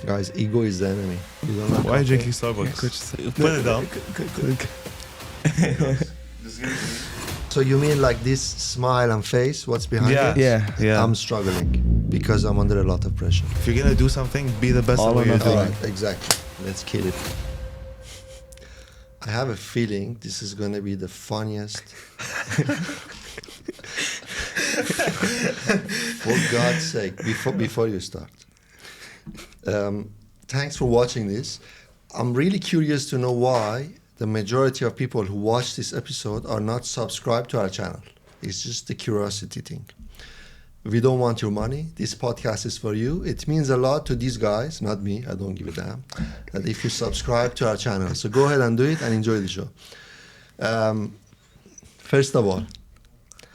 Guys, ego is the enemy. You don't like Why are you coffee? drinking Starbucks? Coach, Put it down. So you mean like this smile and face? What's behind Yeah. it? Yeah. I'm struggling because I'm under a lot of pressure. If you're gonna do something, be the best All at what or you're nothing. doing. Alright, exactly. Let's kill it. I have a feeling this is gonna be the funniest. For God's sake, before you start. Thanks for watching this. I'm really curious to know why the majority of people who watch this episode are not subscribed to our channel. It's just a curiosity thing. We don't want your money. This podcast is for you. It means a lot to these guys, not me. I don't give a damn. That if you subscribe to our channel. So go ahead and do it and enjoy the show. First of all,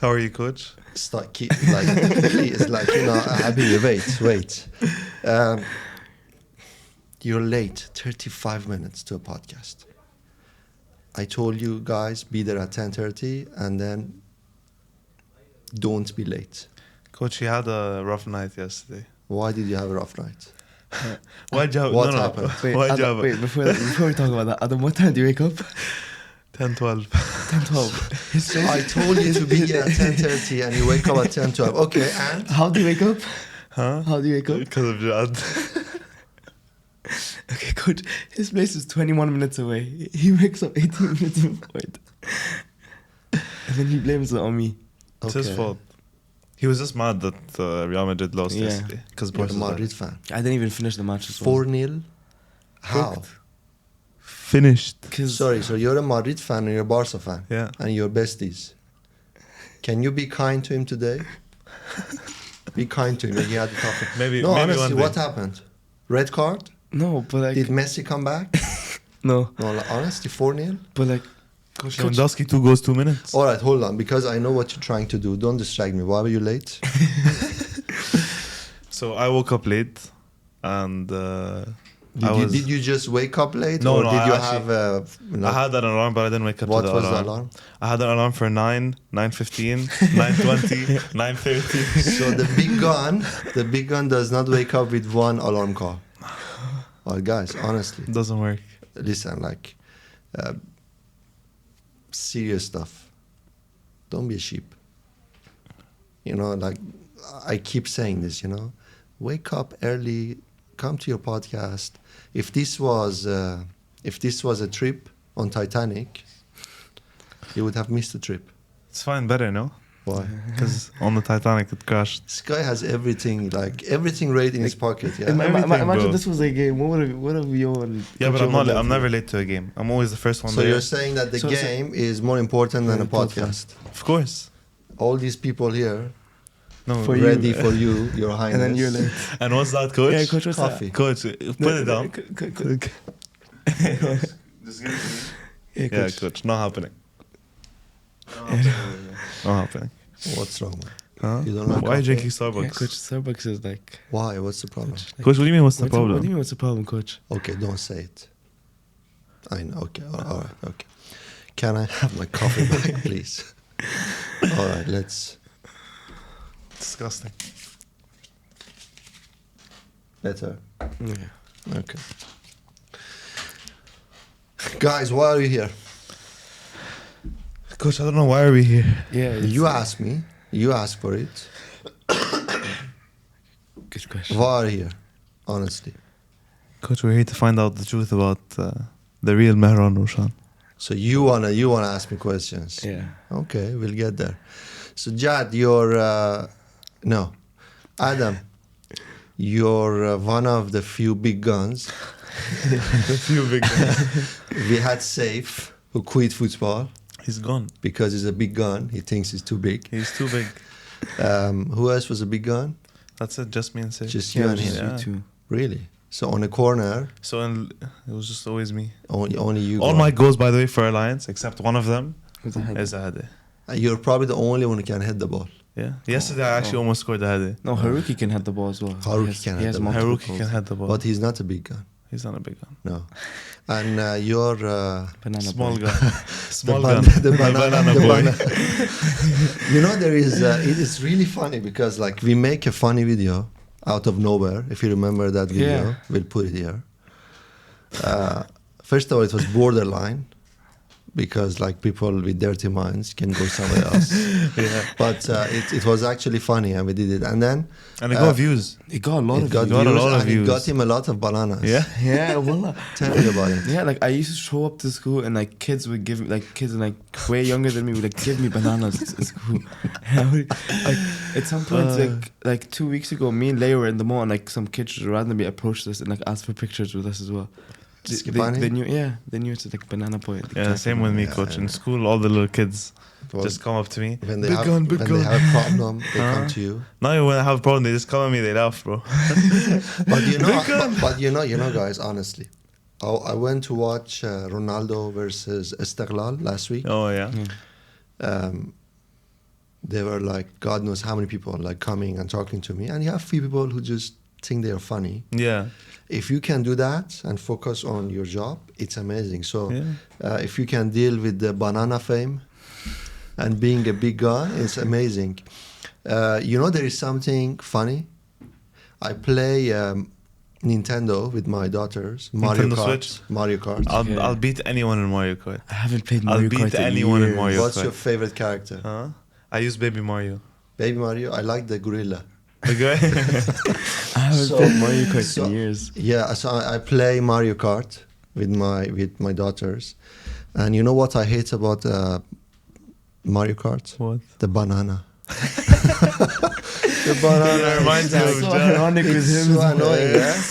How are you, Coach? please, like, you know, Habibi, wait. You're late 35 minutes to a podcast. I told you guys, be there at 10:30 and then don't be late. Coach, you had a rough night yesterday. Why did you have a rough night? Why'd you have... What no, happened? Wait, Why'd you Adam, have... wait before we talk about that, Adam, what time do you wake up? 10, 12. 10, 12. I told you to be here at 10:30 and you wake up at 10:12. Okay, and? How do you wake up? Huh? How do you wake up? Because of Jad. Okay, Coach, his place is 21 minutes away. He wakes up 18 minutes before it. And then he blames it on me. It's his fault. He was just mad that Real Madrid lost Yeah. yesterday. Because You're a Madrid fan. I didn't even finish the match as well. 4-0? How? Cooked. finished. Sorry, so you're a Madrid fan and you're a Barca fan. Yeah. And you're besties. Can you be kind to him today? Be kind to him. He had a tough. Maybe honestly, one day. what happened? Red card? No, but like... Did Messi come back? No, No, like, honestly, 4-0? but like... Coach Lewandowski 2 goals 2 minutes. All right, hold on, because I know what you're trying to do. Don't distract me. Why were you late? So I woke up late and Did you just wake up late? No, or no, did I you actually- have I had an alarm, but I didn't wake up what to the was alarm. the alarm? I had an alarm for 9, 9:15, 9:20, 9:30. So the big gun does not wake up with one alarm call. Well, guys, honestly, It doesn't work. listen, like, serious stuff. Don't be a sheep. You know, like, I keep saying this, you know, wake up early, come to your podcast. If this was a trip on Titanic, you would have missed the trip. It's fine, better, no? Why? Because on the Titanic it crashed. This guy has everything right in his pocket. Yeah. Everything, Imagine bro. this was a game. What have you all... Yeah, but I'm never late to a game. I'm always the first one So there. you're saying that the So- game is more important than a podcast? Of course. All these people here No. For you. ready for you, your highness. And then you're late. And what's that, Coach? Yeah, Coach, what's Coffee. Coach, put it down. Yeah, Yeah, Coach. Coach, not happening. Not happening. What's wrong, man? Huh? You don't like Why are you coffee? drinking Yeah, Starbucks? Coach, Starbucks is like... Why? What's the problem? Coach, like- Coach, what do you mean what's the What problem? do you mean what's the problem, Coach? Okay, don't say it. I know. Okay, all right. Okay. Can I have my coffee back, please? All right, let's. Disgusting. Better. Yeah. Okay. Guys, why are you here? Coach, I don't know why are we here. Yeah, it's- You asked me. You asked for it. Good question. Why are you here? Honestly. Coach, we're here to find out the truth about the real Mehran Rowshan. So you wanna ask me questions? Yeah. Okay, we'll get there. So Jad, you're no, Adam, you're one of the few big guns. The few big guys. We had Saif, who quit football He's gone. because he's a big gun. He thinks he's too big. He's too big. Who else was a big gun? That's it, just me and Sid. Just you and just him. Yeah. you two. Really? So on a corner, So it was just always me. only you. All go. my goals, by the way, for Alliance, except one of them, Who's the head? is a header. You're probably the only one who can hit the ball. Yeah. Yesterday, I actually almost scored a header. No, Haruki can head the ball as well. Haruki He has- can he head has the ball. multiple Haruki goals. can head the ball. But he's not a big gun. He's not a big gun. No. And you're Banana Small boy. gun. Small the gun. the banana boy. boy. You know, there is. It is really funny because like we make a funny video. out of nowhere. If you remember that video, Yeah. we'll put it here. First of all, it was borderline because like people with dirty minds can go somewhere else. Yeah. But it was actually funny, and we did it. And then And it got views. It got a lot it of got views. got a views, lot of and views. it got him a lot of bananas. Yeah. Yeah, wallah. Tell me about it. Yeah, like I used to show up to school and like kids would give me, like kids like way younger than me would like give me bananas at school. And I would, like at some point like 2 weeks ago, me and Leia were in the mall and like some kids just randomly approached us and like asked for pictures with us as well. Skipani? They knew it's like banana boy. Yeah, same with me, Yeah, coach. yeah. In school, all the little kids Well, just come up to me. when they Big have gun, big when gun. they have a problem, they come to you. Not even when I have a problem, they just come at me, they laugh, bro. But you know, but you know, guys. Honestly, I went to watch Ronaldo versus Istiklal last week. Oh, yeah. There were like God knows how many people like coming and talking to me, and you have few people who just think they are funny. Yeah. If you can do that and focus on your job, it's amazing. So Yeah. if you can deal with the banana fame and being a big guy, it's amazing. You know, there is something funny. I play Nintendo with my daughters. Mario Nintendo Kart. Switch? Mario Kart. I'll beat anyone in Mario Kart. I haven't played I'll Mario beat Kart in anyone in years. Mario What's Kart. your favorite character? Huh? I use Baby Mario. Baby Mario. I like the gorilla. The guy? I haven't So- played Mario Kart so- in years. Yeah, so I play Mario Kart with my daughters, and you know what I hate about Mario Kart? What? The banana. The banana reminds me of So Jack. ironic with It's him. so annoying, yeah.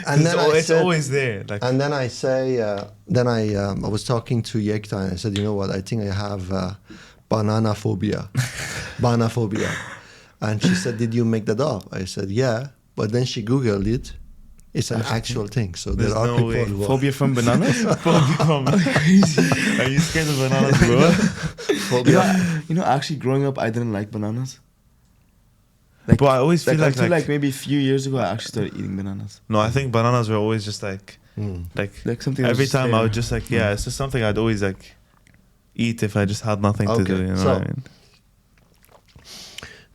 And then I It's said, always there. Like, and then I say, I was talking to Yekta and I said, you know what? I think I have banana phobia, banaphobia. And she said, did you make that up? I said, yeah. But then she Googled it. It's an actual thing. So There's there are no people way. who are Phobia from bananas? are you scared of bananas, bro? phobia. You know, actually growing up, I didn't like bananas. But I always feel Until like maybe a few years ago, I actually started eating bananas. no, I think bananas were always just like Like something that every was just time I there. would just like it's just something I'd always like eat if I just had nothing to Okay, do. You know so- what I mean?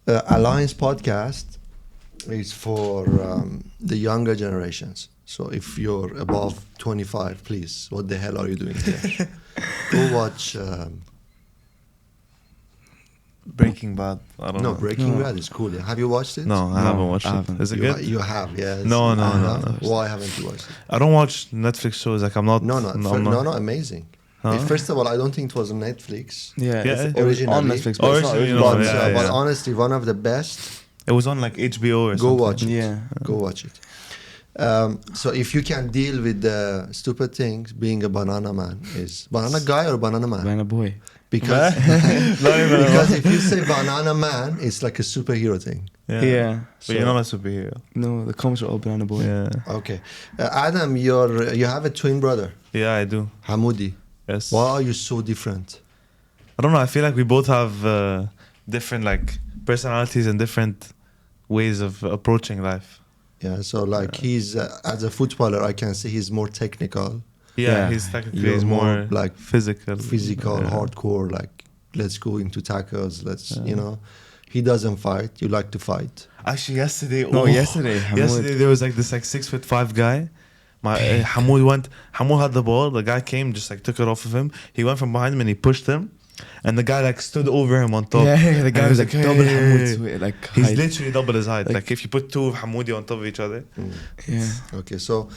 Alliance podcast is for the younger generations. So if you're above 25, please, what the hell are you doing here? Go watch. Breaking Bad. I don't No, know. Breaking No. Bad is cool. Yeah. Have you watched it? No, I No, haven't watched I it. haven't. Is it You, good? you have, yes. No, no, Uh-huh. no. Why haven't you watched it? I don't watch Netflix shows. Like I'm not. No, I'm not. amazing. Huh? First of all, I don't think it was on Netflix. Yeah, Yeah, it was originally. on Netflix, but it's not Originally, original. no, But, yeah, but yeah. honestly, one of the best. It was on like HBO or Go something. watch it. Yeah. Go watch it. So if you can deal with the stupid things, being a banana man is banana guy or banana man? Banana boy. Because Not even a- because if you say banana man, it's like a superhero thing. Yeah. But you're not a superhero. No, the comments are all banana boy. Yeah. Okay, Adam, you have a twin brother, Yeah, I do. Hamoudi. Yes. Why are you so different? I don't know. I feel like we both have different like personalities and different ways of approaching life. Yeah, so like he's as a footballer, I can say he's more technical, Yeah, Yeah. he's technically You're he's more, more like, physical, physical, hardcore. Like let's go into tackles. You know, he doesn't fight. You like to fight. Actually, yesterday. Yesterday, Hamoud. Yesterday there was like this like 6'5" guy. Hamoud had the ball. The guy came, just like took it off of him. He went from behind him and he pushed him, and the guy like stood over him on top. Yeah, the guy And was he like double "Hey." Hamoud's weight, like He's height. literally double his height. Like- Like if you put two of Hamoudi on top of each other. Yeah. Okay, so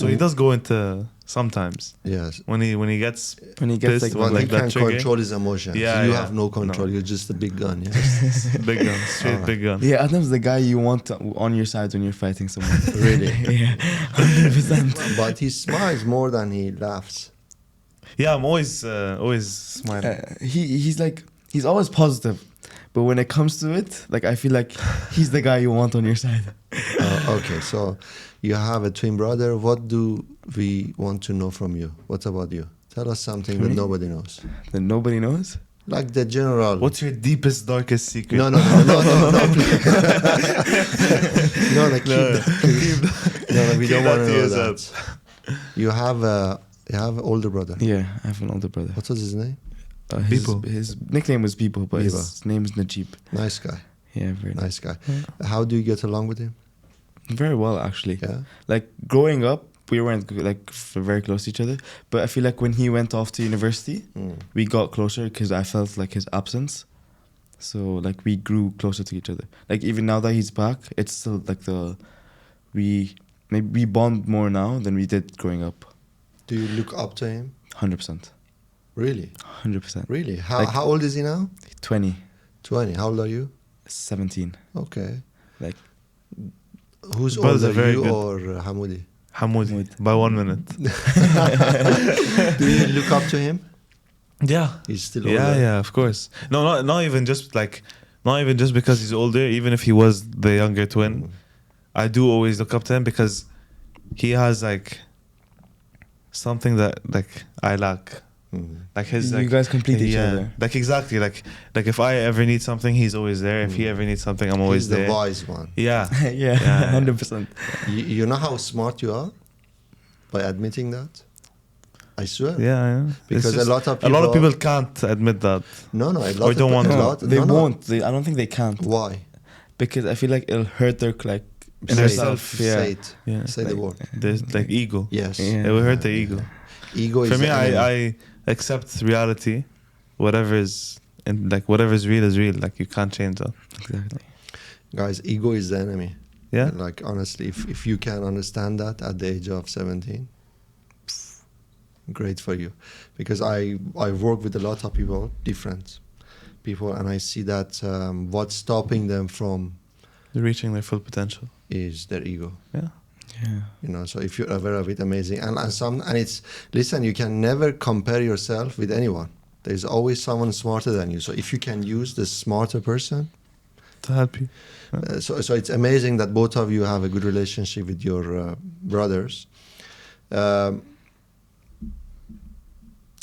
So he does go into sometimes yes. when he gets When he gets pissed like with, But like he that can trigger. control his emotions. Yeah, you yeah. have no control. No. You're just a big gun. Yes. Big gun, straight big gun. Yeah, Adam's the guy you want on your side when you're fighting someone. Really? Yeah, 100%. But he smiles more than he laughs. Yeah, I'm always smiling. He's always positive, but when it comes to it, like I feel like he's the guy you want on your side. Okay, so you have a twin brother. What do we want to know from you? What about you? Tell us something that Me? nobody knows. That nobody knows. Like the general. What's your deepest, darkest secret? No, please. No, like keep that. No, we keep don't that want to to know yourself. that. You have an older brother. Yeah, I have an older brother. What was his name? His, Bibo. his nickname was Bibo, but Bibo. his name is Najib. Nice guy. Yeah, very nice. Nice guy. How do you get along with him? Very well, actually. Yeah. Like growing up, we weren't like very close to each other. But I feel like when he went off to university, we got closer because I felt like his absence. So like we grew closer to each other. Like even now that he's back, it's still like we bond more now than we did growing up. Do you look up to him? 100%. Really? 100%. Really? Like- How old is he now? 20, 20. How old are you? 17. Okay. Like Who's Brothers are older, very you good. or Hamoudi? Hamoud, by 1 minute. Do you look up to him? Yeah. He's still older. Yeah, of course. No, not even just because he's older. Even if he was the younger twin, I do always look up to him because he has like something that like I lack. Like his, you like, guys complete each yeah, other. like exactly, like if I ever need something, he's always there. If he ever needs something, I'm always He's the there. wise one. Yeah, Yeah, Yeah. 100%. You know how smart you are by admitting that? I swear. yeah, yeah. Because It's just- a lot of people can't admit that. No, a lot Or don't want to. They won't. I don't think they can't. Why? Because I feel like it'll hurt their like In Say their it. self, yeah. Say it. Yeah, Say the word. there's like ego. Yes. Yeah. It will hurt the ego. Ego is For me, the enemy. I accept reality. Whatever is real is real. Like you can't change that. Exactly. Guys, ego is the enemy. Yeah. Like honestly, if you can understand that at the age of 17, great for you. Because I work with a lot of people, different people, and I see that what's stopping them from Reaching their full potential. is their ego. Yeah. Yeah. You know, so if you're aware of it, amazing. And it's, listen, you can never compare yourself with anyone. There's always someone smarter than you. So if you can use the smarter person, To help you. so it's amazing that both of you have a good relationship with your brothers.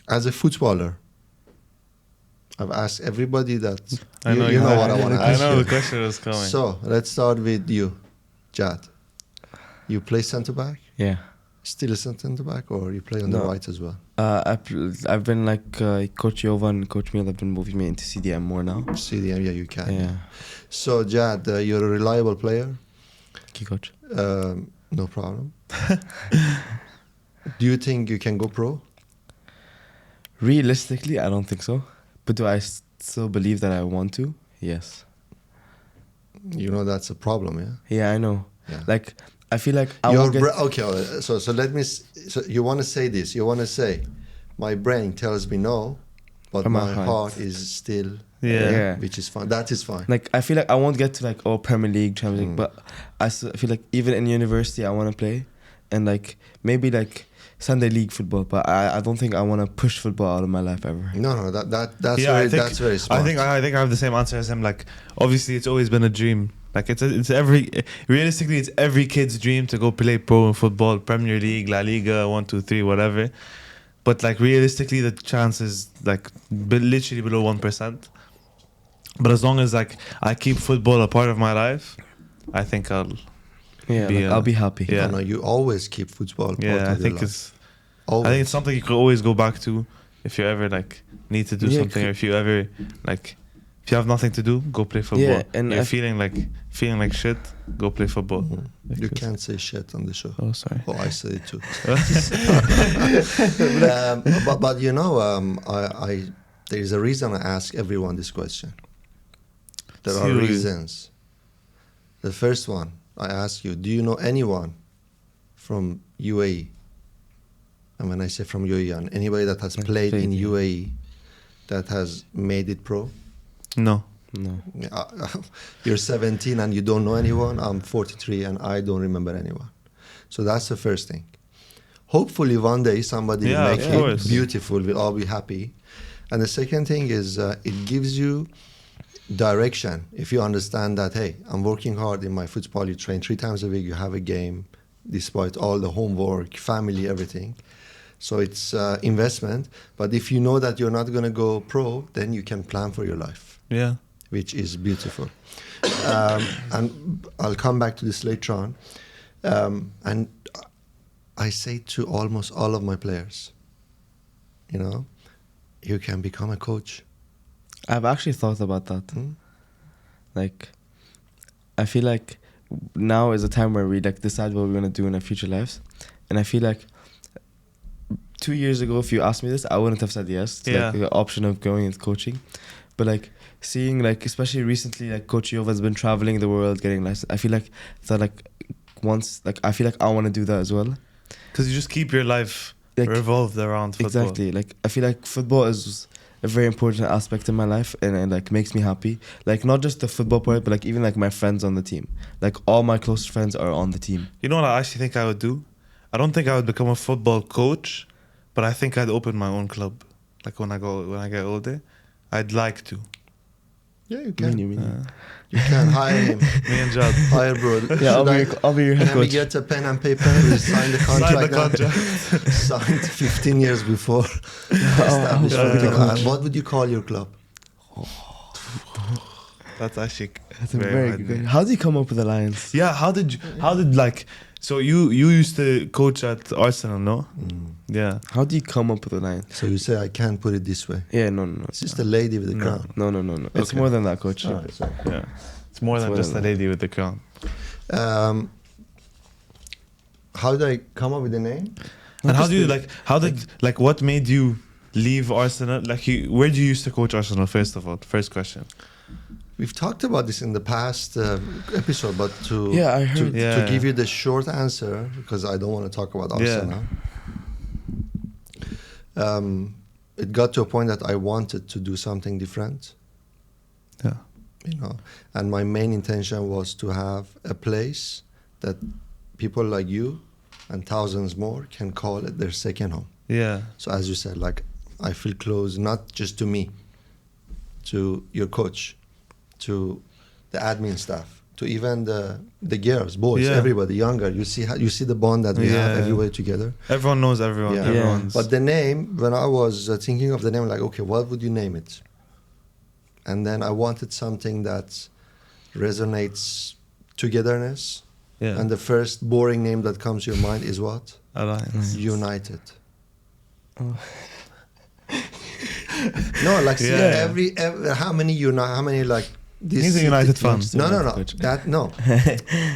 As a footballer, I've asked everybody that. You know what I want to I ask know you. the question was coming. So let's start with you, Jad. You play centre back? Yeah. Still a centre back, or you play on the No. right as well? I've been like Coach Jovan, Coach Miel have been moving me into CDM more now. CDM, yeah, you can. Yeah. So Jad, you're a reliable player. Okay, Coach. No problem. Do you think you can go pro? Realistically, I don't think so. But do I still believe that I want to? Yes. You know that's a problem, yeah. Yeah, I know. Yeah. Like I feel like I Your won't get. okay, so let me. So you want to say this? You want to say, my brain tells me no, but But my my heart- heart is still. Yeah. Yeah. Which is fine. That is fine. Like I feel like I won't get to like Premier League, Champions League, but I still feel like even in university I want to play, and like maybe like Sunday league football, but I don't think I want to push football out of my life ever. No, that's Yeah, very, I think, that's very smart. I think I have the same answer as him. Like, obviously, it's always been a dream. Like, realistically, it's every kid's dream to go play pro in football, Premier League, La Liga, 1, 2, 3, whatever. But like, realistically, the chance is like literally below 1%. But as long as like I keep football a part of my life, I think I'll. Yeah, Be, like, I'll be happy. yeah. No, you always keep football part Yeah, I of your think life. it's. Always. I think it's something you could always go back to if you ever like need to do Yeah, something, or if you ever like if you have nothing to do, go play football. Yeah, and you're I- feeling like shit, go play football. Like You this. can't say shit on the show. Oh, sorry. Oh, I said it too. But you know, I there is a reason I ask everyone this question. There are Seriously? reasons. The first one, I ask you, do you know anyone from UAE? And when I say from UAE, anybody that has Like played in played, yeah. UAE that has made it pro? No. No. You're 17 and you don't know anyone. I'm 43 and I don't remember anyone. So that's the first thing. Hopefully one day somebody Yeah, will of make course. it beautiful. We'll all be happy. And the second thing is it gives you direction. If you understand that, hey, I'm working hard in my football. You train 3 times a week. You have a game despite all the homework, family, everything. So it's investment. But if you know that you're not going to go pro, then you can plan for your life, Yeah. which is beautiful. And I'll come back to this later on. And I say to almost all of my players, you know, you can become a coach. I've actually thought about that. Hmm? Like I feel like now is a time where we like decide what we're gonna do in our future lives, and I feel like 2 years ago, if you asked me this, I wouldn't have said yes to like the option of going into coaching. But like seeing like especially recently, like Coach Yova's been traveling the world, getting lessons. I feel like that like once like I feel like I want to do that as well. Because you just keep your life Like, revolved around football. Exactly. Like I feel like football is a very important aspect in my life, and it like makes me happy. Like not just the football part, but like even like my friends on the team. Like all my close friends are on the team. You know what I actually think I would do? I don't think I would become a football coach, but I think I'd open my own club. Like when I get older, I'd like to. Yeah, you can. Mean. You can hire him. Me and Jad. Hire bro. Yeah, I'll be your head Can we coach. get a pen and paper? We sign the contract. contract. Signed 15 years before. Establishment. What would you call your club? That's actually That's a very good. How did you come up with Alliance? Yeah, how did like, so you used to coach at Arsenal, no? Yeah. How do you come up with Alliance? So you say I can't put it this way. Yeah, no. It's just a lady with a crown. No. It's Okay. more than that, coach. All right, sorry. Yeah. It's more than more just a than lady with the crown. How did I come up with the name? And what made you leave Arsenal? Like where do you used to coach Arsenal, first of all? First question. We've talked about this in the past episode, but I heard. to give you the short answer, because I don't want to talk about Arsenal. It got to a point that I wanted to do something different. Yeah. You know, and my main intention was to have a place that people like you and thousands more can call it their second home. Yeah. So as you said, like I feel close not just to me, to your coach, to the admin staff, to even the girls, boys, everybody younger. You see the bond that we have everywhere together. Everyone knows everyone. Yeah. Everyone's. But the name, when I was thinking of the name, like, okay, what would you name it? And then I wanted something that resonates togetherness. Yeah. And the first boring name that comes to your mind is what? Alliance. United. Oh. No, like see, Yeah. every how many like this He's a United fan. No.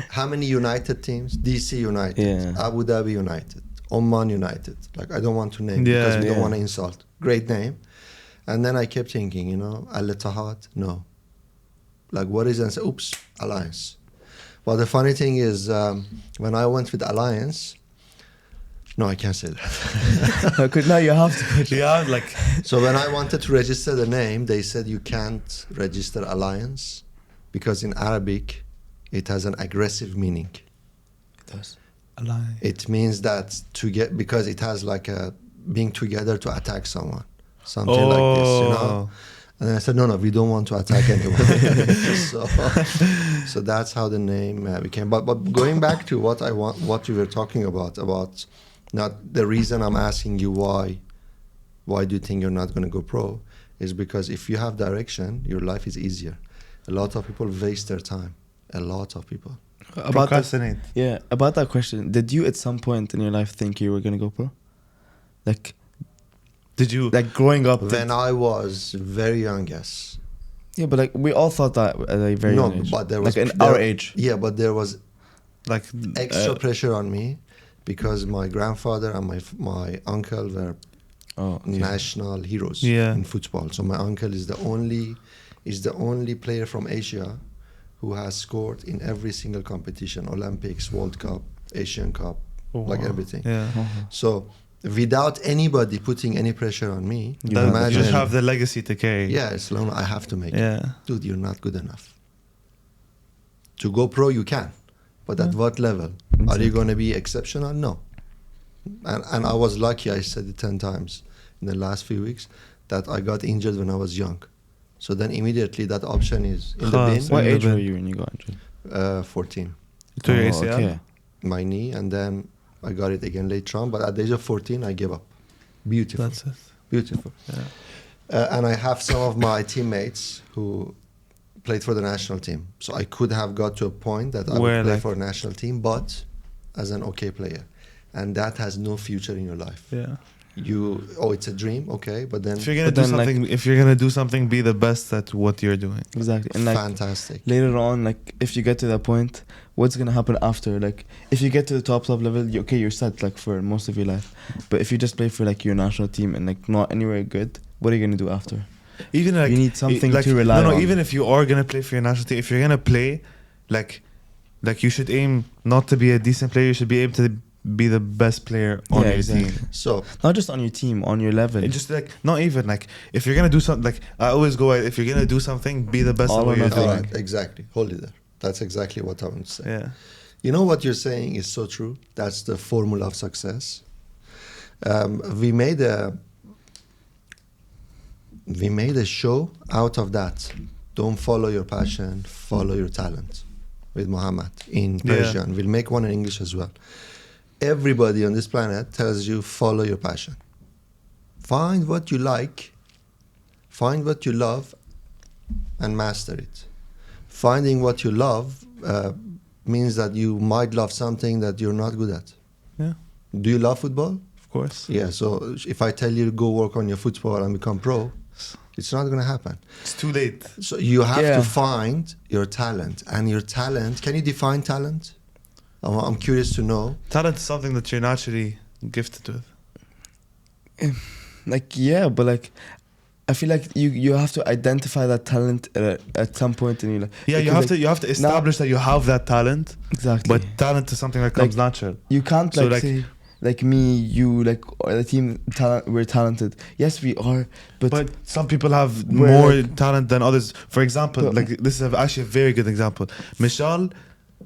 How many United teams? DC United, Abu Dhabi United, Oman United. Like I don't want to name because we don't want to insult. Great name. And then I kept thinking, Al Ittihad, no. Like what is it? And say, oops, Alliance. Well, the funny thing is, when I went with Alliance, no, I can't say that. Because now you have to. Yeah, like. So when I wanted to register the name, they said you can't register Alliance because in Arabic, it has an aggressive meaning. It does. Alliance. It means that because it has like a being together to attack someone, something like this, And then I said, no, we don't want to attack anyone. so that's how the name became. But going back to what you were talking about not the reason I'm asking you why do you think you're not going to go pro, is because if you have direction, your life is easier. A lot of people waste their time. A lot of people. Procrastinate. About that question, did you at some point in your life think you were going to go pro? Like, did you? Like growing up? When I was very young, yes. Yeah, but like we all thought that at a very young age. But there was like in our age. Yeah, but there was like extra pressure on me because my grandfather and my uncle were national heroes in football. So my uncle is the only player from Asia who has scored in every single competition: Olympics, World Cup, Asian Cup, everything. Yeah. So without anybody putting any pressure on me, you just have the legacy to carry. Yeah, it's long. I have to make it. Dude, you're not good enough. To go pro, you can. But at what level? Exactly. Are you going to be exceptional? No. And I was lucky, I said it 10 times in the last few weeks, that I got injured when I was young. So then immediately that option is in the bin. What age were you when you got injured? 14. To your ACL? Okay. My knee, and then I got it again later on. But at the age of 14, I gave up. Beautiful. That's it. Beautiful. Yeah. And I have some of my teammates who played for the national team. So I could have got to a point that I would play for a national team, but as an okay player. And that has no future in your life. Yeah. it's a dream, okay, but then If you're gonna do then, like- something, if you're gonna do something, be the best at what you're doing. Exactly. And like fantastic. later on, like if you get to that point, what's gonna happen after? Like if you get to the top level, you're set like for most of your life. But if you just play for like your national team and like not anywhere good, what are you gonna do after? Even like You need something like, to rely no, on. even if you are gonna play for your national team, if you're gonna play, like you should aim not to be a decent player. You should be able to be the best player on Yeah, your exactly. team. So Not just on your team, on your level. It just like not even like if you're gonna do something. Like I always go, if you're gonna do something, be the best All at what or you're nothing. doing. alright, exactly, hold it there. That's exactly what I want to say. Yeah. You know what you're saying is so true. That's the formula of success. We made a show out of that. Don't follow your passion, follow your talent, with Muhammad in Persian. We'll make one in English as well. Everybody on this planet tells you follow your passion. Find what you like, find what you love, and master it. Finding what you love means that you might love something that you're not good at. Yeah. Do you love football? Of course. Yeah, so if I tell you to go work on your football and become pro, it's not going to happen. It's too late. So you have Yeah. to find your talent. And your talent, can you define talent? I'm curious to know. Talent is something that you're naturally gifted with. Like yeah, but like I feel like you have to identify that talent at some point in your life. Yeah, you Because, have to establish that you have that talent. exactly. But talent is something that comes natural. You can't So, like, like- say like me, you, like or the team talent. We're talented. Yes, we are. But some people have We're more like- talent than others. For example, But- like this is actually a very good example. Michal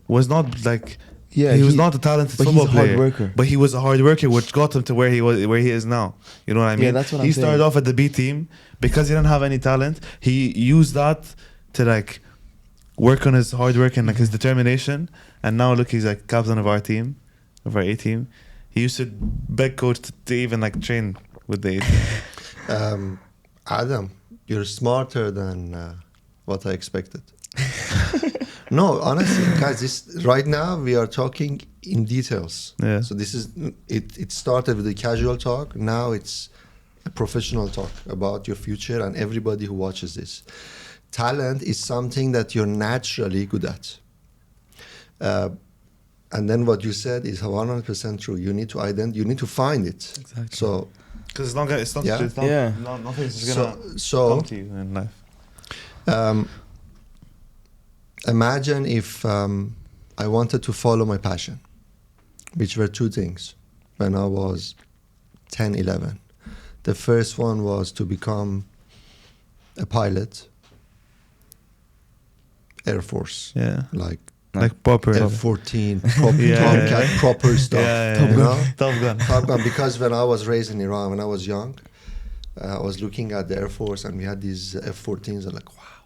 was not like yeah, he was not a talented but football he's a hard player, worker. but he was a hard worker, which got him to where he is now. You know what I mean? Yeah, that's what he I'm started saying. off at the B team because he didn't have any talent. He used that to like work on his hard work and like his determination. And now look, he's like captain of our team, of our A team. He used to beg coach to even like train with the A team. Adam, you're smarter than what I expected. No, honestly, guys, right now we are talking in details. Yeah. So this is it started with a casual talk. Now it's a professional talk about your future and everybody who watches this. Talent is something that you're naturally good at. And then what you said is 100% true. You need to you need to find it. Exactly. So Because as long as it's not, Yeah. it's not, Yeah. nothing's just gonna so come to you in life. imagine if I wanted to follow my passion, which were two things when I was 10, 11. The first one was to become a pilot, Air Force, Yeah. like Like proper. F-14, Yeah, Tomcat, yeah. proper stuff. Yeah, you know? Top Gun. Top Gun, because when I was raised in Iran, when I was young, I was looking at the Air Force and we had these F-14s. I'm like, wow.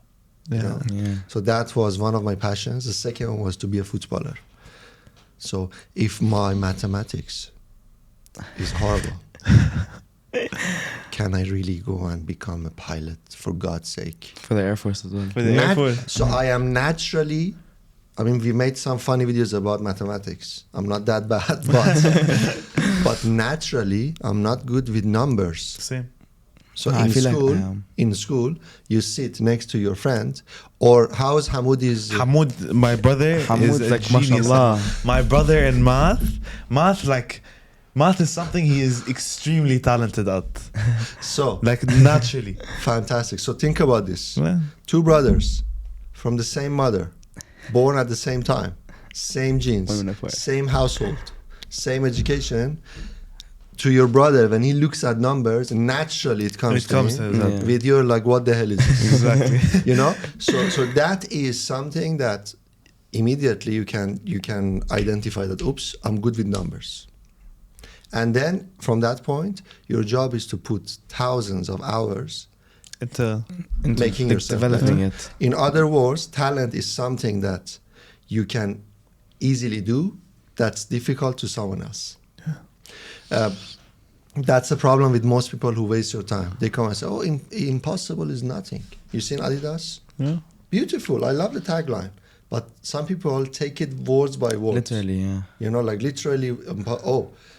You Yeah. know? Yeah. So that was one of my passions. The second one was to be a footballer. So if my mathematics is horrible, can I really go and become a pilot, for God's sake? For the Air Force as well. For the Air Force. So I am naturally, I mean, we made some funny videos about mathematics. I'm not that bad, but naturally, I'm not good with numbers. Same. So I feel like I am. in school, you sit next to your friend, or how's Hamoud's? Hamoud, my brother, Hamoud, is a like, genius. mashallah. My brother in math is something he is extremely talented at, So like naturally. fantastic. So think about this: Yeah. two brothers from the same mother, born at the same time, same genes, Women apart. same household, same education. To your brother, when he looks at numbers, naturally it comes It to comes him. to that. With you're like, what the hell is this? Exactly. You know, so that is something that immediately you can identify that, oops, I'm good with numbers. And then from that point, your job is to put thousands of hours Into making yourself developing better. it. In other words, talent is something that you can easily do that's difficult to someone else. That's the problem with most people who waste your time. They come and say, impossible is nothing. You seen Adidas? yeah. Beautiful. I love the tagline. But some people take it words by words. Literally, yeah. You know, like literally,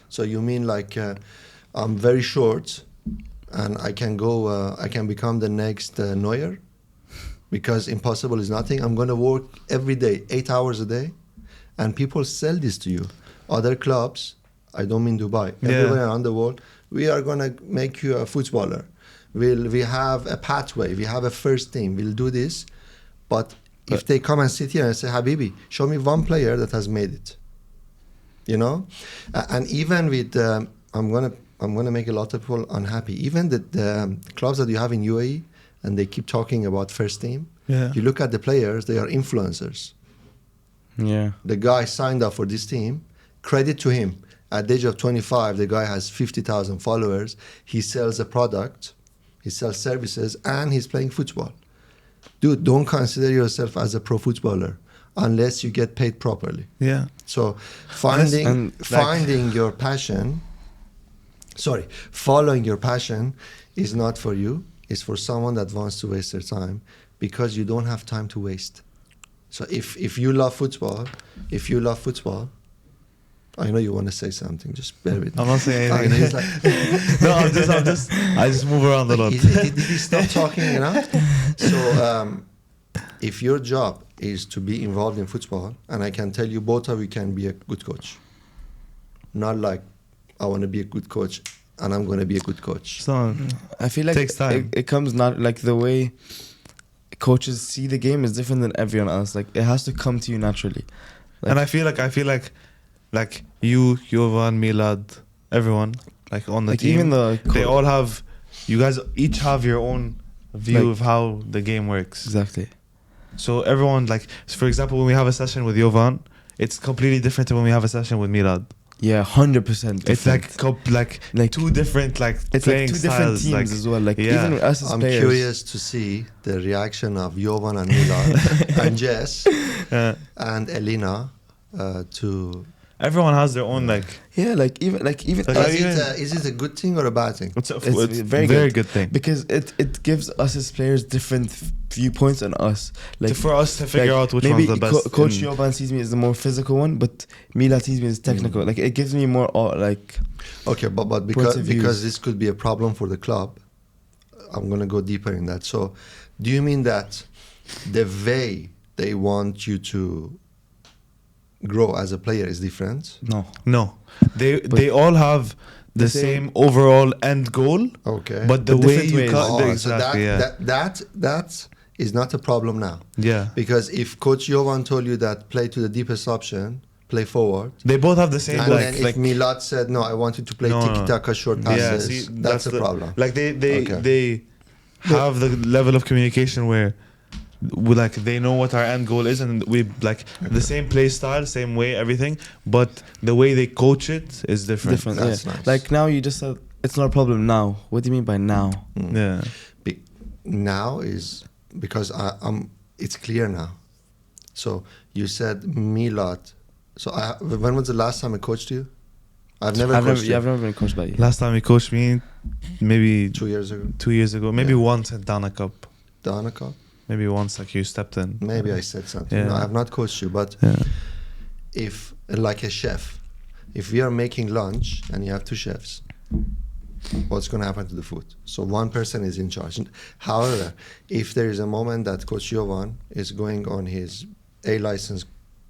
so you mean like, I'm very short, and I can go. I can become the next Neuer, because impossible is nothing. I'm going to work every day, 8 hours a day, and people sell this to you. Other clubs, I don't mean Dubai, everywhere around the world, we are going to make you a footballer. We have a pathway, we have a first team, we'll do this. But if they come and sit here and say, Habibi, show me one player that has made it, you know? And even with, I'm gonna make a lot of people unhappy. Even the clubs that you have in UAE, and they keep talking about first team. Yeah. You look at the players, they are influencers. Yeah. The guy signed up for this team. Credit to him. At the age of 25, the guy has 50,000 followers. He sells a product, he sells services, and he's playing football. Dude, don't consider yourself as a pro footballer unless you get paid properly. Yeah. So following your passion is not for you. It's for someone that wants to waste their time, because you don't have time to waste. So if you love football, I know you want to say something, just bear with me. I'm not saying I anything. know, he's like, I just move around a lot. did he stop talking enough? So if your job is to be involved in football, and I can tell you both of you can be a good coach. Not like I want to be a good coach and I'm going to be a good coach. So I feel like takes time. it comes not like the way coaches see the game is different than everyone else. Like it has to come to you naturally. Like, and I feel like you, Jovan, Milad, everyone like on the like team, even they all have, you guys each have your own view Like- of how the game works. exactly. So everyone, like, so for example, when we have a session with Jovan, it's completely different than when we have a session with Milad. Yeah, 100%. It's like two different it's playing like two different styles, teams like, as well. Like yeah. even us as I'm players. curious to see the reaction of Jovan and Milad and Jess and Elena to... Everyone has their own like. Yeah, like even Like, Is it a good thing or a bad thing? It's a It's very very good thing. because it gives us as players different viewpoints on us. Like For us to figure out which maybe one's the best. Coach in- Jovan sees me as the more physical one, but Milad sees me as technical. Like it gives me more like Okay, but Points because of views. this could be a problem for the club, I'm going to go deeper in that. So, do you mean that the way they want you to grow as a player is different? no. They all have the same overall end goal, Okay. but the But way different you ways. cut so exactly, yeah. that is not a problem now. Yeah. Because if Coach Jovan told you that play to the deepest option, play forward, They both have the same and then like if Milad said, no, I want you to play No, no. tiki-taka short yeah, passes, see, that's a problem. Like they Okay. have the level of communication where like they know what our end goal is, and we like the same play style, same way, everything, but the way they coach it is different. different. That's Yeah. nice. Like now you just said it's not a problem now. What do you mean by now? Yeah. Now is because it's clear now. So you said Milad. So when was the last time I coached you? I've never coached you. I've never been coached by you. Last time he coached me, maybe 2 years ago. 2 years ago, maybe Yeah. once at Dana Cup, Dana Cup. maybe once like you stepped in. Maybe I said something. Yeah. No, I have not coached you, but Yeah. if like a chef, if we are making lunch and you have two chefs, what's going to happen to the food? So one person is in charge. However, if there is a moment that Coach Jovan is going on his A license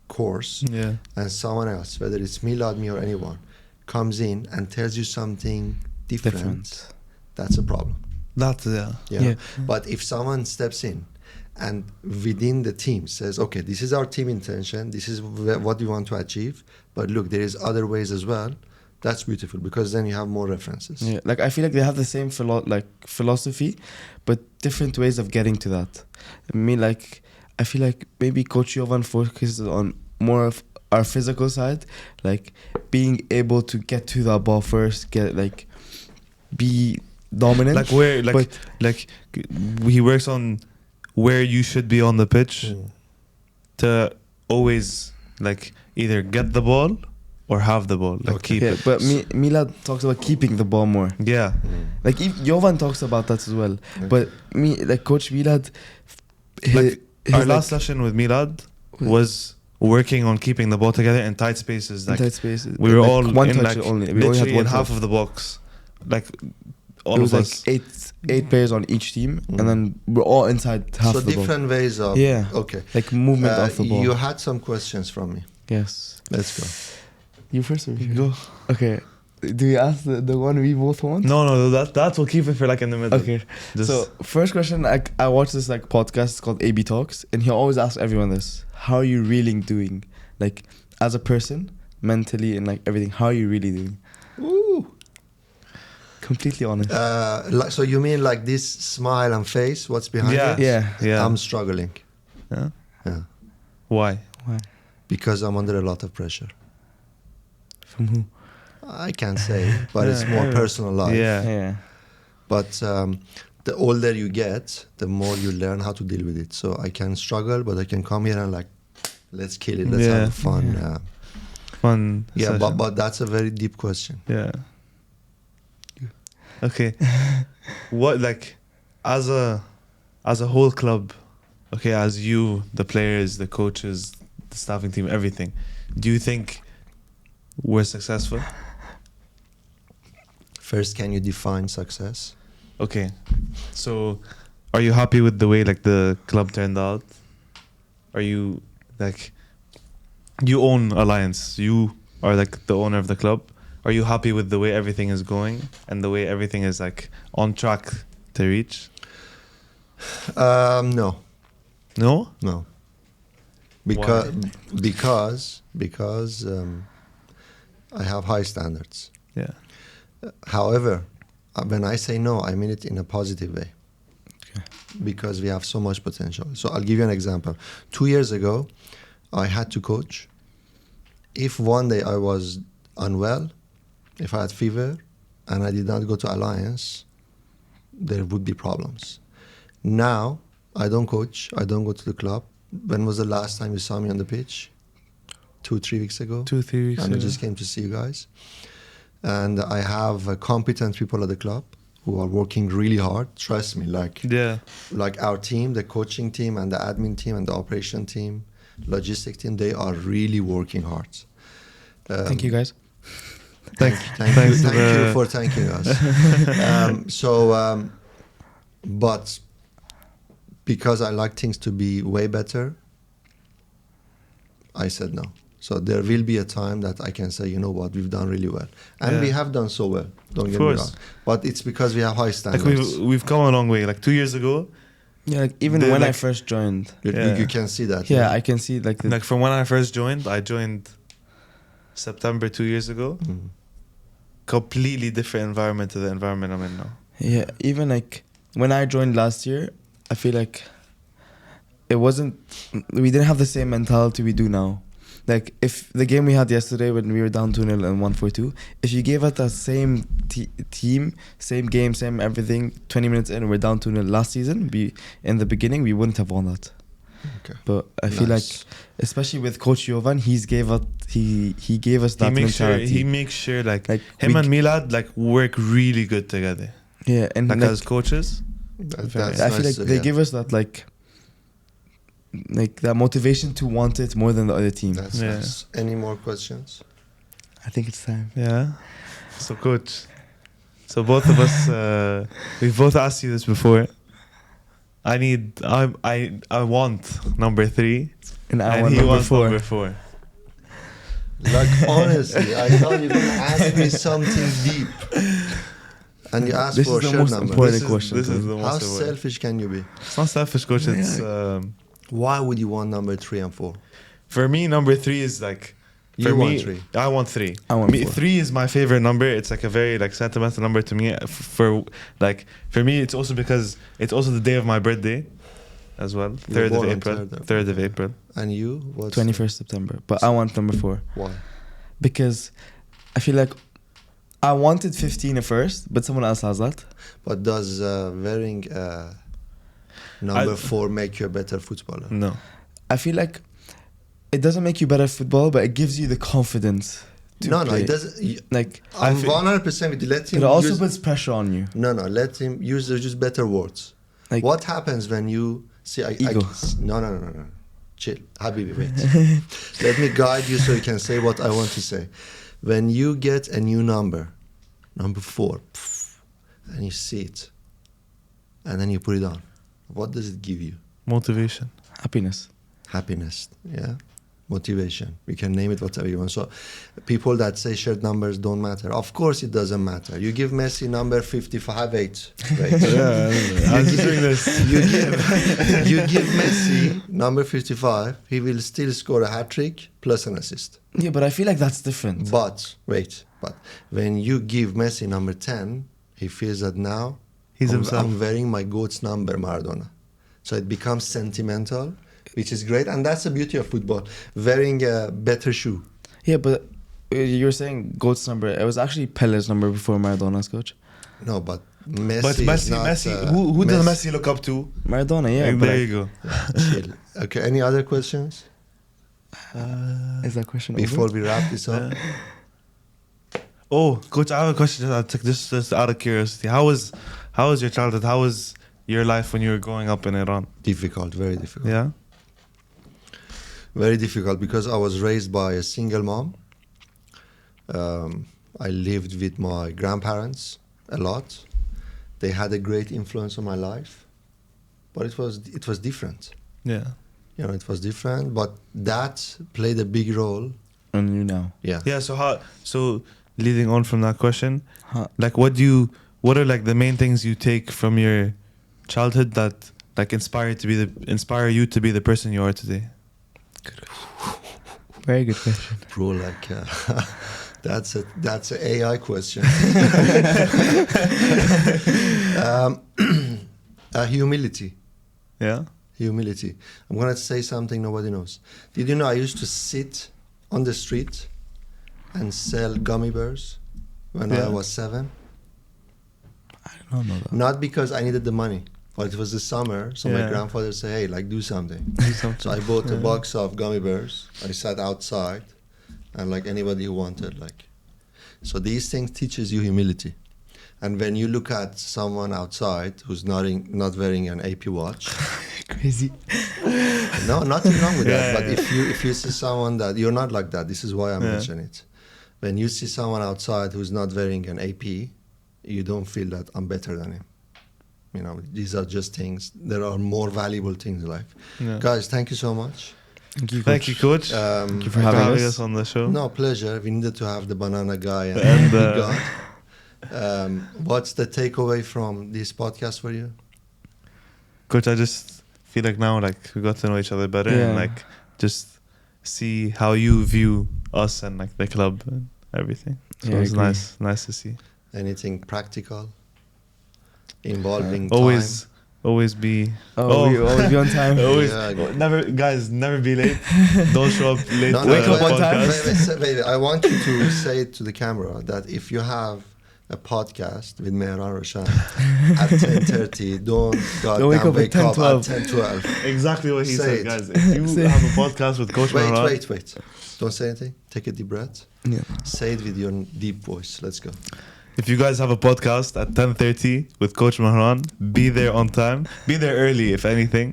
course Yeah. and someone else, whether it's Milad, me or anyone, comes in and tells you something different. That's a problem. That's yeah. You know? Yeah. But if someone steps in and within the team says, okay, this is our team intention, this is what we want to achieve, but look, there is other ways as well, that's beautiful, because then you have more references. Yeah, like I feel like they have the same philosophy, but different ways of getting to that. I feel like maybe Coach Jovan focuses on more of our physical side, like being able to get to that ball first, be dominant. Like where like he works on where you should be on the pitch to always like either get the ball or have the ball, like keep yeah, it. but Milad talks about keeping the ball more. Yeah. Like Jovan talks about that as well. But Coach Milad, Our last session with Milad was working on keeping the ball together in tight spaces. Like tight spaces. we were all one in touch like only. We only had literally one in half touch. of the box. like all it was of like us. eight players on each team, and then we're all inside half So the ball. different ways of Yeah. Okay. Like movement off the ball. You had some questions from me. Yes. Let's go. You first. Or you? Go. Okay. Do you ask the one we both want? No, that will keep it for like in the middle. Okay. Just, So first question, I watched this like podcast. It's called AB Talks, and he always asks everyone this: how are you really doing? Like as a person, mentally, and like everything. How are you really doing? Ooh. Completely honest. So you mean like this smile and face? What's behind Yeah. it? yeah. I'm struggling. Yeah? Yeah. Why? Why? Because I'm under a lot of pressure. From who? I can't say, but it's Yeah, more yeah. personal life. Yeah. Yeah. But the older you get, the more you learn how to deal with it. So I can struggle, but I can come here and like, let's kill it. Let's Yeah. have fun. Yeah. Fun. Yeah, session. but that's a very deep question. Yeah. Okay. What like as a whole club, okay, as you, the players, the coaches, the staffing team, everything, do you think we're successful? First, can you define success? Okay. So are you happy with the way like the club turned out? Are you like you own Alliance, you are like the owner of the club. Are you happy with the way everything is going and the way everything is like on track to reach? No. No? No. Because I have high standards. Yeah. However, when I say no, I mean it in a positive way. Okay. Because we have so much potential. So I'll give you an example. 2 years ago, I had to coach. If one day I was unwell, if I had fever, and I did not go to Alliance, there would be problems. Now, I don't coach. I don't go to the club. When was the last time you saw me on the pitch? 2-3 weeks ago. 2-3 weeks And I ago. just came to see you guys. And I have competent people at the club who are working really hard. Trust me, like our team, the coaching team and the admin team and the operation team, logistic team, they are really working hard. Thank you guys. Thank you for thanking us. But because I like things to be way better, I said no. So there will be a time that I can say, you know what, we've done really well. And we have done so well, don't get me wrong. But it's because we have high standards. Like we've come a long way. Like 2 years ago, Yeah, like even They're when I like- first joined. You can see that. Yeah, I can see like the like from when I first joined, I joined September 2 years ago. Mhm. Completely different environment to the environment I'm in now. Yeah, even like when I joined last year, I feel like we didn't have the same mentality we do now. Like if the game we had yesterday when we were down 2-0 and 1-4-2, if you gave us that same team, same game, same everything, 20 minutes in, we're down 2-0 last season, in the beginning we wouldn't have won that. Okay. But I feel like, especially with Coach Jovan, he gave us that mentality. He makes sure like Like him we- and Milad like work really good together. Yeah, and Like like, as coaches. That's I feel nice like to they hear. give us that like that motivation to want it more than the other team. That's Yeah. nice. Any more questions? I think it's time. Yeah. So coach. So both of us we've both asked you this before. I want number 3 And I and want he number wants 4. number 4. Like honestly, I thought you were gonna ask me something deep. And you asked This for is a the shirt most number. important question. This is the How most important. selfish can you be? It's not selfish, coach. It's Why would you want number 3 and 4? for me. Number 3 is like. You For want me, 3. I want 3. I want me, 4. 3 is my favorite number. It's like a very like sentimental number to me. For me, it's also because it's also the day of my birthday, as well. You were 3rd of born on April. 3rd 3rd of April. And you? What's 21st September. But I want number 4 Why? because I feel like I wanted 15 at first, but someone else has that. But does wearing number I- 4 make you a better footballer? No. I feel like it doesn't make you better at football, but it gives you the confidence to No, play. it doesn't. Like I'm feel- 100% with you. Let him it also use, puts pressure on you. No, let him use just better words. Like What happens when you see? Ego. No. Chill, Habibi, wait. Let me guide you so you can say what I want to say. When you get a new number, Number 4, and you see it, and then you put it on. What does it give you? Motivation. Happiness. Happiness, yeah, motivation. We can name it whatever you want. So people that say shared numbers don't matter, of course it doesn't matter. You give Messi number 55, wait. I was just doing this. You give Messi number 55, he will still score a hat-trick plus an assist. Yeah, but I feel like that's different. But when you give Messi number 10, he feels that now He's himself. I'm wearing my GOAT's number, Maradona. So it becomes sentimental, which is great. And that's the beauty of football, wearing a better shoe. Yeah, but you're saying GOAT's number. It was actually Pele's number before Maradona's, coach. No, but Messi But is Messi, not, Messi. Who does Messi look up to? Maradona, yeah. but There like, you go. Chill. Okay, any other questions is that question before over? we wrap this up? Oh, coach, I have a question. Just out of curiosity, how was your childhood? How was your life when you were growing up in Iran? Difficult, very difficult. Yeah. Very difficult because I was raised by a single mom. I lived with my grandparents a lot. They had a great influence on my life, but it was different. Yeah. You know, it was different, but that played a big role. And you now. Yeah. Yeah. So leading on from that question, Huh. like what are like the main things you take from your childhood that like inspire you to be the person you are today? Very good question. Bro, like that's an AI question. Humility. Yeah. Humility. I'm gonna say something nobody knows. Did you know I used to sit on the street and sell gummy bears when I was 7? I don't know that. Not because I needed the money, but it was the summer, so my Yeah. grandfather said, "Hey, like do something." So I bought a box of gummy bears. I sat outside, and like anybody who wanted, like. So these things teaches you humility, and when you look at someone outside who's not wearing an AP watch, Crazy. no, nothing wrong with that. Yeah, But yeah. if you see someone that you're not like that, this is why I mention it. When you see someone outside who's not wearing an AP, you don't feel that I'm better than him. You know, these are just things. There are more valuable things in life. Yeah. Guys, thank you so much. Thank you, coach. Thank you for having us. on the show. No, pleasure. We needed to have the Banana Guy And, we got. What's the takeaway from this podcast for you? Coach, I just feel like now like we got to know each other better and Yeah. like just see how you view us and like the club and everything. So Yeah, I it was agree. nice to see. Anything practical involving Always be We always be on time. always Yeah, good. never be late. Don't show up late. No, to no, Wake the up on time. podcast. Wait. I want you to say it to the camera that if you have a podcast with Mehran Rowshan at 10:30, don't wake up at wake up 10:12. at 10:12. Exactly what he Say said, it. guys. If you have a podcast with Coach Mehran, Wait. Don't say anything. Take a deep breath. Yeah. Say it with your deep voice. Let's go. if you guys have a podcast at 10:30 with Coach Mehran, be there on time. Be there early, if anything,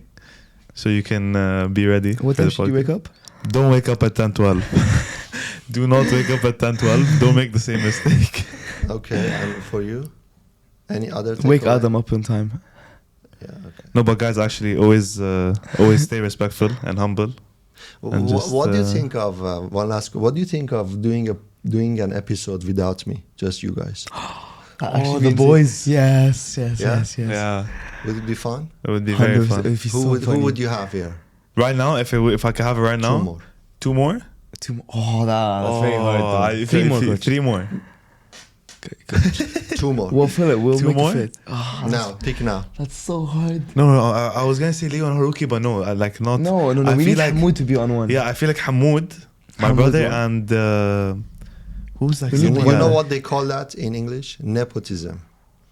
so you can be ready. What for time the should you wake podcast. up? Don't wake up at 10:12. Do not wake up at 10:12. Don't make the same mistake. Okay, and for you, any other Wake takeaway? Adam up on time. Yeah, okay. No, but guys, actually, always stay respectful and humble. And just, What do you think of one last? What do you think of doing an episode without me, just you guys? The boys. Yes. Yeah? Yeah, Would it be fun? it would be very fun. Who would you have here? Right now, if I could have it right now, 2 more. 2 more. Oh, that's very hard. Though. Three more, coach. 3 more. 2 more. We'll fill it. We'll 2 make more? it fit. Oh, Now, pick now. that's so hard. No, I was gonna say Leo and Haruki, but no, like not. No. I We feel need like Hamoud to be on one. yeah, I feel like Hamoud, my Hamoud brother, one. and who's like We need someone You know that- what they call that in English? Nepotism.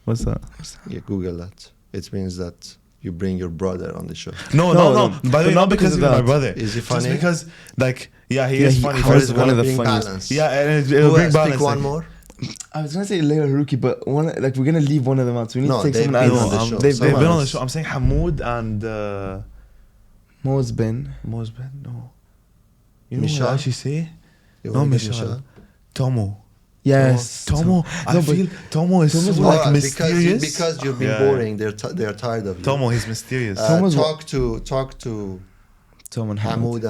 What's that? Yeah, Google that. It means that you bring your brother on the show. No. No, By the way, but not because he's of my that. brother. Is he Just funny? because, like, yeah, he Yeah, is he- funny. how Or is is one it gonna of the bring funniest. balance? Yeah, and Who it'll bring else? balance. Pick one like- more. I was gonna say Leo Haruki, but we're gonna leave one of them out. So we need No, to take they've someone been else. on the show. They've Someone been on the else. show. I'm saying Hamoud and Mo's been. Mosben. No, you know Michelle? what I actually say? You No, wanna get Michelle. Tomo. Yes. Tomo, I No, but feel Tomo is Tomo's so like like Alright, mysterious. because you've been Yeah. boring. They're tired of you. Tomo, he's mysterious. Tomo's talk to Tom and Hamoud. Hamoud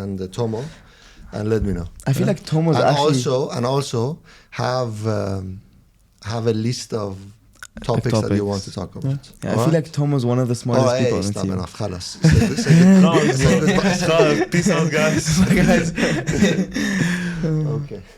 and Tomo, and let me know. I feel like Tomo's and actually also have a list of topics that you want to talk about. Yeah, I feel like Tomo's one of the smartest people on the stop team. enough. خلاص. Say goodbye. Peace out, guys. Guys. Okay.